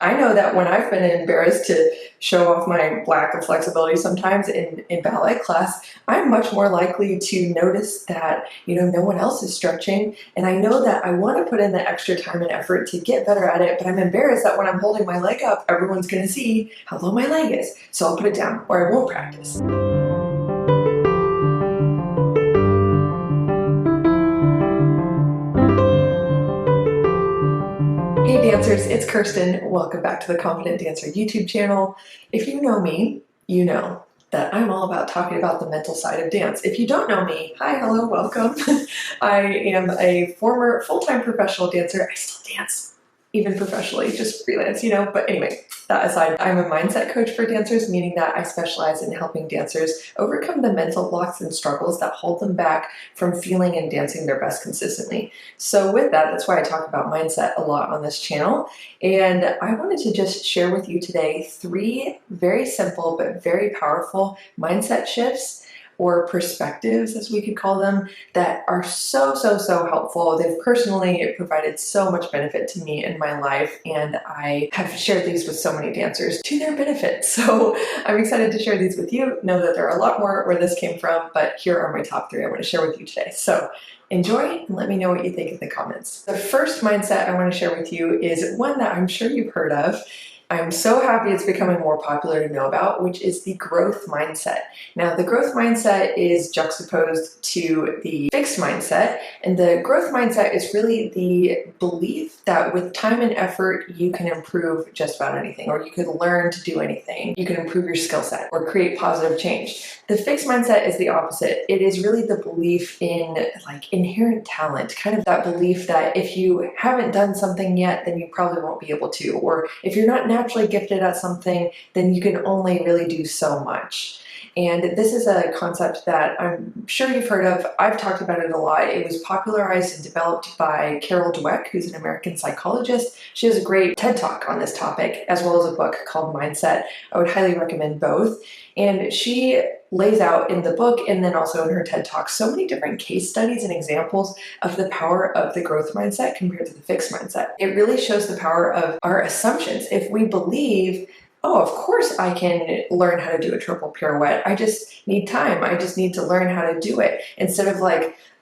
I know that when I've been embarrassed to show off my lack of flexibility sometimes in ballet class, I'm much more likely to notice that, no one else is stretching. And I know that I want to put in the extra time and effort to get better at it, but I'm embarrassed that when I'm holding my leg up, everyone's going to see how low my leg is. So I'll put it down or I won't practice. Hey dancers, it's Kirsten. Welcome back to the Confident Dancer YouTube channel. If you know me, you know that I'm all about talking about the mental side of dance. If you don't know me, hi, hello, welcome. I am a former full-time professional dancer. I still dance, even professionally, just freelance, But anyway, that aside, I'm a mindset coach for dancers, meaning that I specialize in helping dancers overcome the mental blocks and struggles that hold them back from feeling and dancing their best consistently. So with that, that's why I talk about mindset a lot on this channel. And I wanted to just share with you today 3 very simple but very powerful mindset shifts or perspectives, as we could call them, that are so helpful. They've personally provided so much benefit to me in my life, and I have shared these with so many dancers to their benefit. So I'm excited to share these with you. Know that there are a lot more where this came from, but here are my top 3 I want to share with you today. So enjoy and let me know what you think in the comments. The first mindset I want to share with you is one that I'm sure you've heard of. I'm so happy it's becoming more popular to know about, which is the growth mindset. Now, the growth mindset is juxtaposed to the fixed mindset, and the growth mindset is really the belief that with time and effort, you can improve just about anything, or you could learn to do anything. You can improve your skill set or create positive change. The fixed mindset is the opposite. It is really the belief in inherent talent, kind of that belief that if you haven't done something yet, then you probably won't be able to, or if you're not naturally gifted at something, then you can only really do so much. And this is a concept that I'm sure you've heard of. I've talked about it a lot. It was popularized and developed by Carol Dweck, who's an American psychologist. She has a great TED Talk on this topic, as well as a book called Mindset. I would highly recommend both. And she lays out in the book and then also in her TED Talk so many different case studies and examples of the power of the growth mindset compared to the fixed mindset. It really shows the power of our assumptions. If we believe, oh, of course I can learn how to do a triple pirouette. I just need time. I just need to learn how to do it. Instead of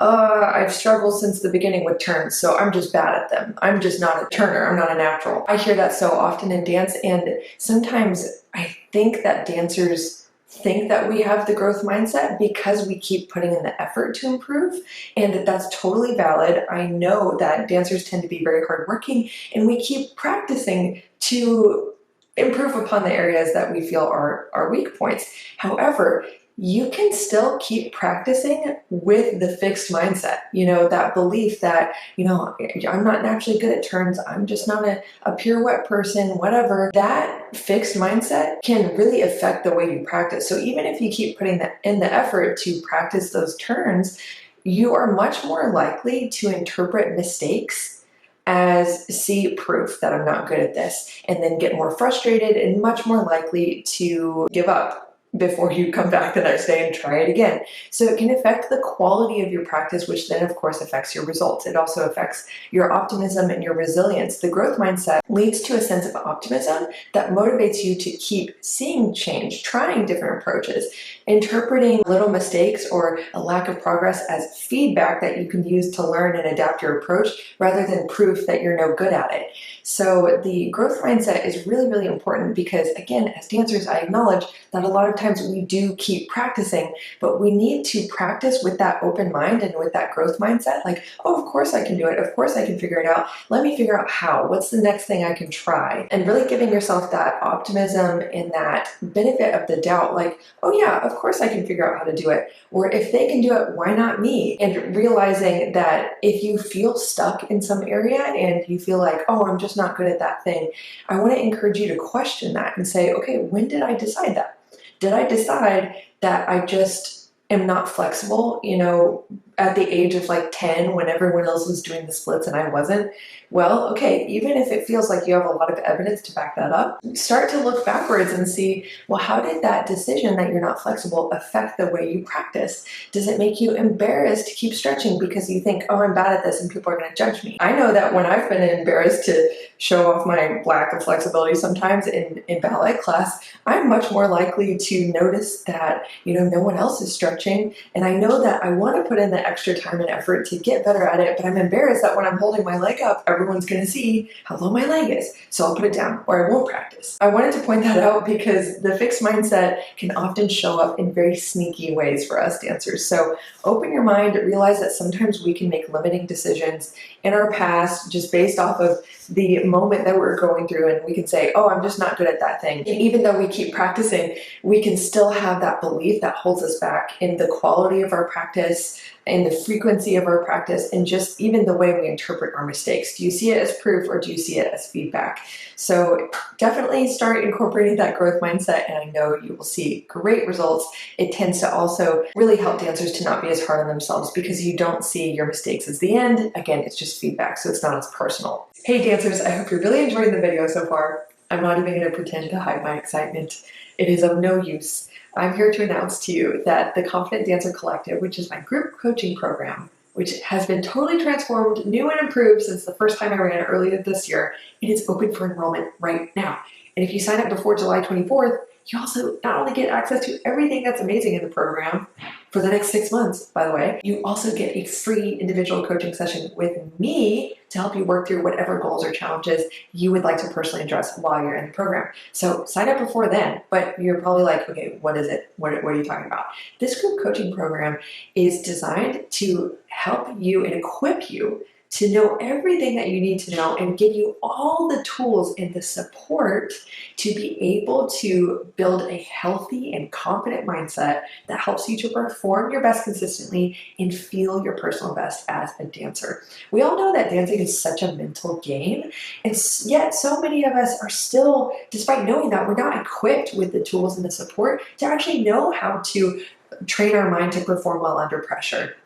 I've struggled since the beginning with turns, so I'm just bad at them. I'm just not a turner. I'm not a natural. I hear that so often in dance, and sometimes I think that dancers think that we have the growth mindset because we keep putting in the effort to improve, and that's totally valid. I know that dancers tend to be very hardworking, and we keep practicing to improve upon the areas that we feel are weak points. However, you can still keep practicing with the fixed mindset, that belief that, I'm not naturally good at turns, I'm just not a pirouette person, whatever. That fixed mindset can really affect the way you practice. So even if you keep putting in the effort to practice those turns, you are much more likely to interpret mistakes as see proof that I'm not good at this, and then get more frustrated and much more likely to give up before you come back the next day and try it again. So it can affect the quality of your practice, which then of course affects your results. It also affects your optimism and your resilience. The growth mindset leads to a sense of optimism that motivates you to keep seeing change, trying different approaches, interpreting little mistakes or a lack of progress as feedback that you can use to learn and adapt your approach rather than proof that you're no good at it. So the growth mindset is really important because, again, as dancers, I acknowledge that a lot of times we do keep practicing, but we need to practice with that open mind and with that growth mindset. Oh, of course I can do it. Of course I can figure it out. Let me figure out how. What's the next thing I can try? And really giving yourself that optimism and that benefit of the doubt, oh yeah, of course I can figure out how to do it. Or if they can do it, why not me? And realizing that if you feel stuck in some area and you feel oh, I'm just not good at that thing, I want to encourage you to question that and say, okay, when did I decide that? Did I decide that I just am not flexible, you know, at the age of like 10 when everyone else was doing the splits and I wasn't, well, okay, even if it feels like you have a lot of evidence to back that up, start to look backwards and see, well, how did that decision that you're not flexible affect the way you practice? Does it make you embarrassed to keep stretching because you think, oh, I'm bad at this and people are going to judge me? I know that when I've been embarrassed to show off my lack of flexibility sometimes in ballet class, I'm much more likely to notice that, you know, no one else is stretching. And I know that I want to put in the extra time and effort to get better at it, but I'm embarrassed that when I'm holding my leg up, everyone's going to see how low my leg is. So I'll put it down or I won't practice. I wanted to point that out because the fixed mindset can often show up in very sneaky ways for us dancers. So open your mind, realize that sometimes we can make limiting decisions in our past just based off of the moment that we're going through, and we can say, oh, I'm just not good at that thing. And even though we keep practicing, we can still have that belief that holds us back in the quality of our practice, in the frequency of our practice, and just even the way we interpret our mistakes. Do you see it as proof or do you see it as feedback? So definitely start incorporating that growth mindset, and I know you will see great results. It tends to also really help dancers to not be as hard on themselves because you don't see your mistakes as the end. Again, it's just feedback, so it's not as personal. Hey dancers, I hope you're really enjoying the video so far. I'm not even going to pretend to hide my excitement. It is of no use. I'm here to announce to you that the Confident Dancer Collective, which is my group coaching program, which has been totally transformed, new and improved since the first time I ran it earlier this year, it is open for enrollment right now. And if you sign up before July 24th, you also not only get access to everything that's amazing in the program for the next 6 months, by the way, you also get a free individual coaching session with me to help you work through whatever goals or challenges you would like to personally address while you're in the program. So sign up before then, but you're probably like, okay, what is it? What are you talking about? This group coaching program is designed to help you and equip you to know everything that you need to know and give you all the tools and the support to be able to build a healthy and confident mindset that helps you to perform your best consistently and feel your personal best as a dancer. We all know that dancing is such a mental game, and yet so many of us are still, despite knowing that, we're not equipped with the tools and the support to actually know how to train our mind to perform well under pressure,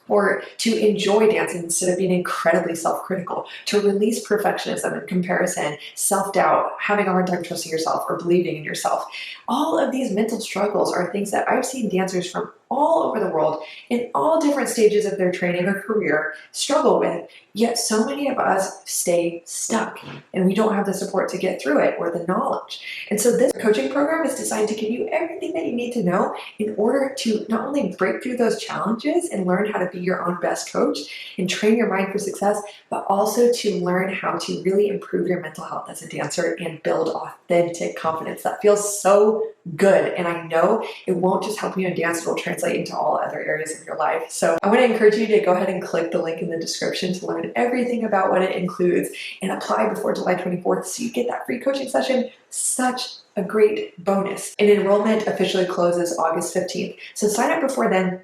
or to enjoy dancing instead of being incredibly self-critical, to release perfectionism and comparison, self-doubt, having a hard time trusting yourself or believing in yourself. All of these mental struggles are things that I've seen dancers from all over the world in all different stages of their training or career struggle with, yet so many of us stay stuck and we don't have the support to get through it or the knowledge. And so this coaching program is designed to give you everything that you need to know in order to not only break through those challenges and learn how to be your own best coach and train your mind for success, but also to learn how to really improve your mental health as a dancer and build authentic confidence that feels so good. And I know it won't just help you in dance, it will translate into all other areas of your life. So I want to encourage you to go ahead and click the link in the description to learn everything about what it includes and apply before July 24th so you get that free coaching session. Such a great bonus. And enrollment officially closes August 15th. So sign up before then.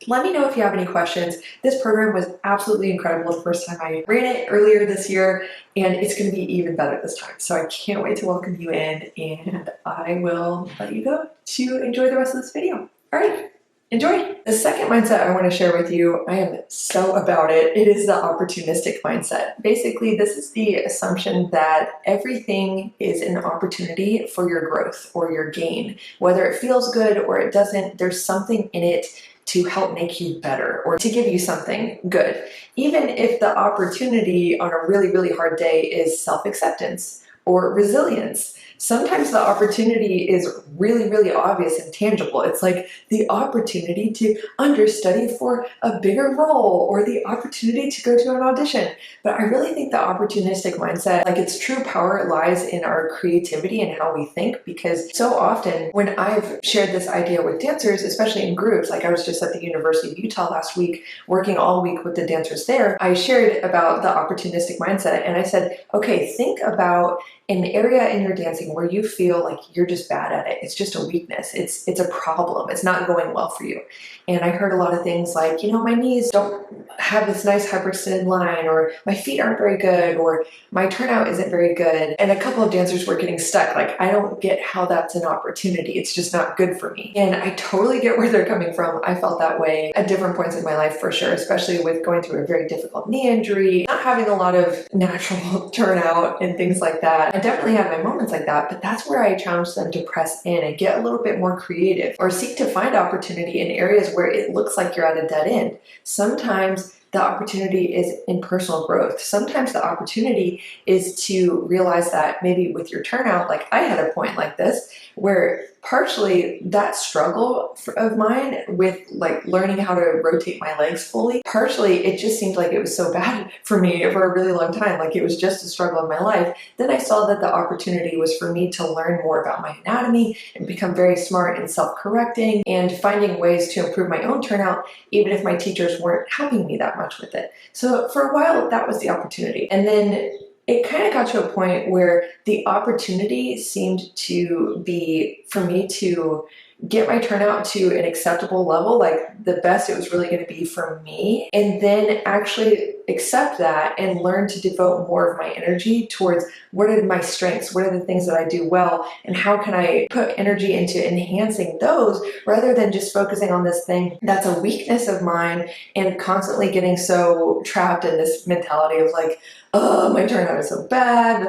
Let me know if you have any questions. This program was absolutely incredible the first time I ran it earlier this year, and it's going to be even better this time. So I can't wait to welcome you in, and I will let you go to enjoy the rest of this video. All right, enjoy. The second mindset I want to share with you, I am so about it. It is the opportunistic mindset. Basically, this is the assumption that everything is an opportunity for your growth or your gain. Whether it feels good or it doesn't, there's something in it to help make you better or to give you something good. Even if the opportunity on a really, really hard day is self-acceptance or resilience. Sometimes the opportunity is really, really obvious and tangible. It's like the opportunity to understudy for a bigger role or the opportunity to go to an audition. But I really think the opportunistic mindset, like its true power lies in our creativity and how we think, because so often when I've shared this idea with dancers, especially in groups, like I was just at the University of Utah last week, working all week with the dancers there, I shared about the opportunistic mindset and I said, okay, think about an area in your dancing where you feel like you're just bad at it. It's just a weakness. It's a problem. It's not going well for you. And I heard a lot of things like, my knees don't have this nice hyperextended line, or my feet aren't very good, or my turnout isn't very good. And a couple of dancers were getting stuck. Like, I don't get how that's an opportunity. It's just not good for me. And I totally get where they're coming from. I felt that way at different points in my life for sure, especially with going through a very difficult knee injury, not having a lot of natural turnout and things like that. I definitely had my moments like that, but that's where I challenge them to press in and get a little bit more creative, or seek to find opportunity in areas where it looks like you're at a dead end. Sometimes the opportunity is in personal growth. Sometimes the opportunity is to realize that maybe with your turnout, like I had a point like this, where partially that struggle of mine with like learning how to rotate my legs fully, partially it just seemed like it was so bad for me for a really long time. Like it was just a struggle in my life. Then I saw that the opportunity was for me to learn more about my anatomy and become very smart and self-correcting and finding ways to improve my own turnout, even if my teachers weren't helping me that much with it. So for a while, that was the opportunity. And then it kind of got to a point where the opportunity seemed to be for me to get my turnout to an acceptable level, like the best it was really going to be for me, and then actually accept that and learn to devote more of my energy towards what are my strengths, what are the things that I do well, and how can I put energy into enhancing those rather than just focusing on this thing that's a weakness of mine and constantly getting so trapped in this mentality of like, oh, my turnout is so bad,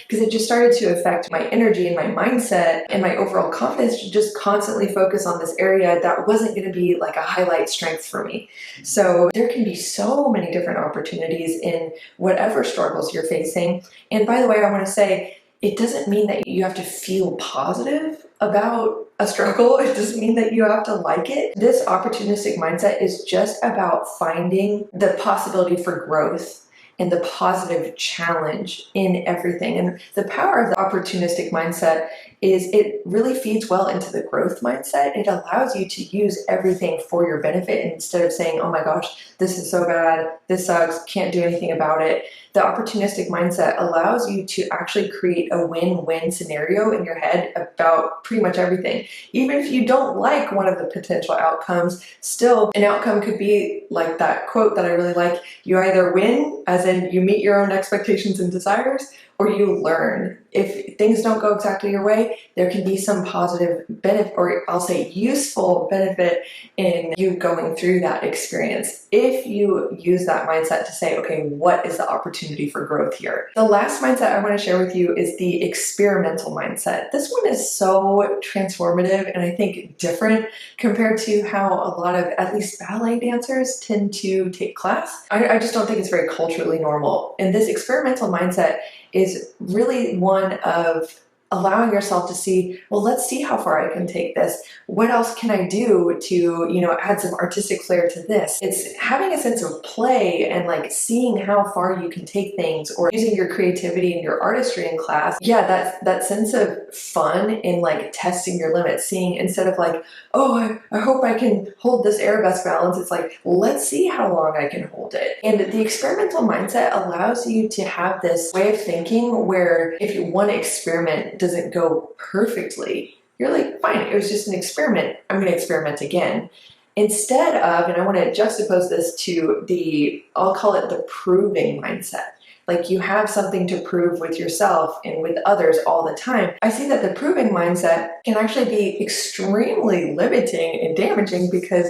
because it just started to affect my energy and my mindset and my overall confidence to just constantly focus on this area that wasn't going to be like a highlight strength for me. So there can be so many different opportunities in whatever struggles you're facing. And by the way, I want to say, it doesn't mean that you have to feel positive about a struggle. It doesn't mean that you have to like it. This opportunistic mindset is just about finding the possibility for growth and the positive challenge in everything. And the power of the opportunistic mindset is it really feeds well into the growth mindset. It allows you to use everything for your benefit instead of saying, oh my gosh, this is so bad, this sucks, can't do anything about it. The opportunistic mindset allows you to actually create a win-win scenario in your head about pretty much everything. Even if you don't like one of the potential outcomes, still an outcome could be like that quote that I really like. You either win, as in you meet your own expectations and desires, or you learn. If things don't go exactly your way, there can be some positive benefit, or I'll say useful benefit in you going through that experience. If you use that mindset to say, okay, what is the opportunity for growth here? The last mindset I want to share with you is the experimental mindset. This one is so transformative and I think different compared to how a lot of at least ballet dancers tend to take class. I just don't think it's very culturally normal. And this experimental mindset is really one of allowing yourself to see, well, let's see how far I can take this. What else can I do to, add some artistic flair to this? It's having a sense of play and like seeing how far you can take things, or using your creativity and your artistry in class. Yeah, that sense of fun in like testing your limits, seeing instead of like, oh, I hope I can hold this arabesque balance. It's like, let's see how long I can hold it. And the experimental mindset allows you to have this way of thinking where if one experiment doesn't go perfectly, you're like, fine, it was just an experiment. I'm going to experiment again. Instead of, and I want to juxtapose this to I'll call it the proving mindset. Like you have something to prove with yourself and with others all the time. I see that the proving mindset can actually be extremely limiting and damaging because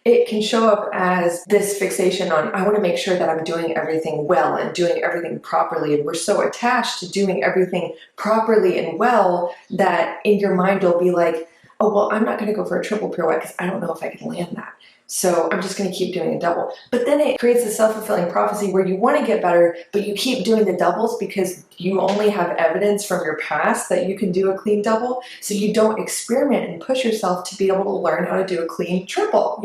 it can show up as this fixation on, I want to make sure that I'm doing everything well and doing everything properly. And we're so attached to doing everything properly and well that in your mind you'll be like, oh, well, I'm not going to go for a triple pirouette because I don't know if I can land that. So I'm just going to keep doing a double. But then it creates a self-fulfilling prophecy where you want to get better, but you keep doing the doubles because you only have evidence from your past that you can do a clean double. So you don't experiment and push yourself to be able to learn how to do a clean triple,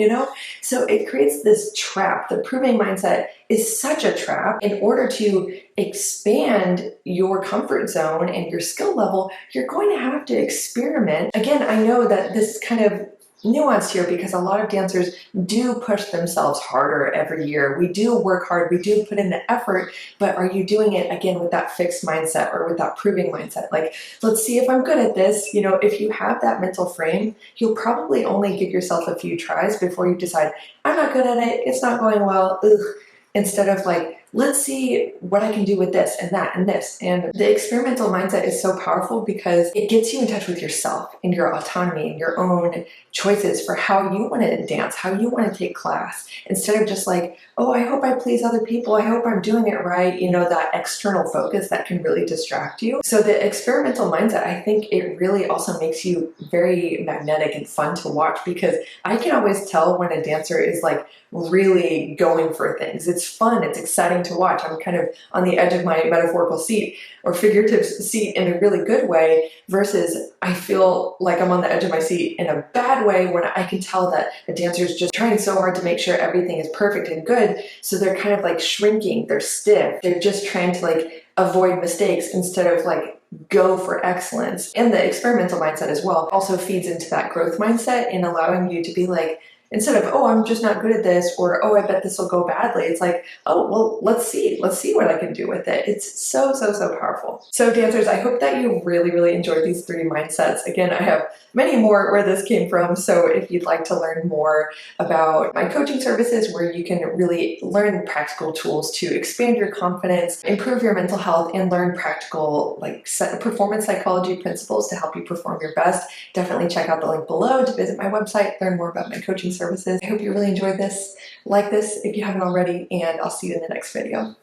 So it creates this trap. The proving mindset is such a trap. In order to expand your comfort zone and your skill level, you're going to have to experiment. Again, I know that this kind of nuanced here because a lot of dancers do push themselves harder every year. We do work hard, we do put in the effort, but are you doing it again with that fixed mindset or with that proving mindset? Like, let's see if I'm good at this. You know, if you have that mental frame, you'll probably only give yourself a few tries before you decide, I'm not good at it, it's not going well, ugh. Instead of like, let's see what I can do with this and that and this. And the experimental mindset is so powerful because it gets you in touch with yourself and your autonomy and your own choices for how you want to dance, how you want to take class, instead of just like, oh, I hope I please other people, I hope I'm doing it right, you know, that external focus that can really distract you. So the experimental mindset, I think it really also makes you very magnetic and fun to watch, because I can always tell when a dancer is like really going for things. It's fun, it's exciting to watch. I'm kind of on the edge of my metaphorical seat or figurative seat in a really good way, versus I feel like I'm on the edge of my seat in a bad way when I can tell that a dancer is just trying so hard to make sure everything is perfect and good. So they're kind of like shrinking, they're stiff, they're just trying to like avoid mistakes instead of like go for excellence. And the experimental mindset as well also feeds into that growth mindset in allowing you to be like, instead of, oh, I'm just not good at this, or, oh, I bet this will go badly. It's like, oh, well, let's see what I can do with it. It's so, so, so powerful. So dancers, I hope that you really, really enjoyed these 3 mindsets. Again, I have many more where this came from. So if you'd like to learn more about my coaching services, where you can really learn practical tools to expand your confidence, improve your mental health, and learn practical like performance psychology principles to help you perform your best, definitely check out the link below to visit my website, learn more about my coaching services. I hope you really enjoyed this. Like this if you haven't already, and I'll see you in the next video.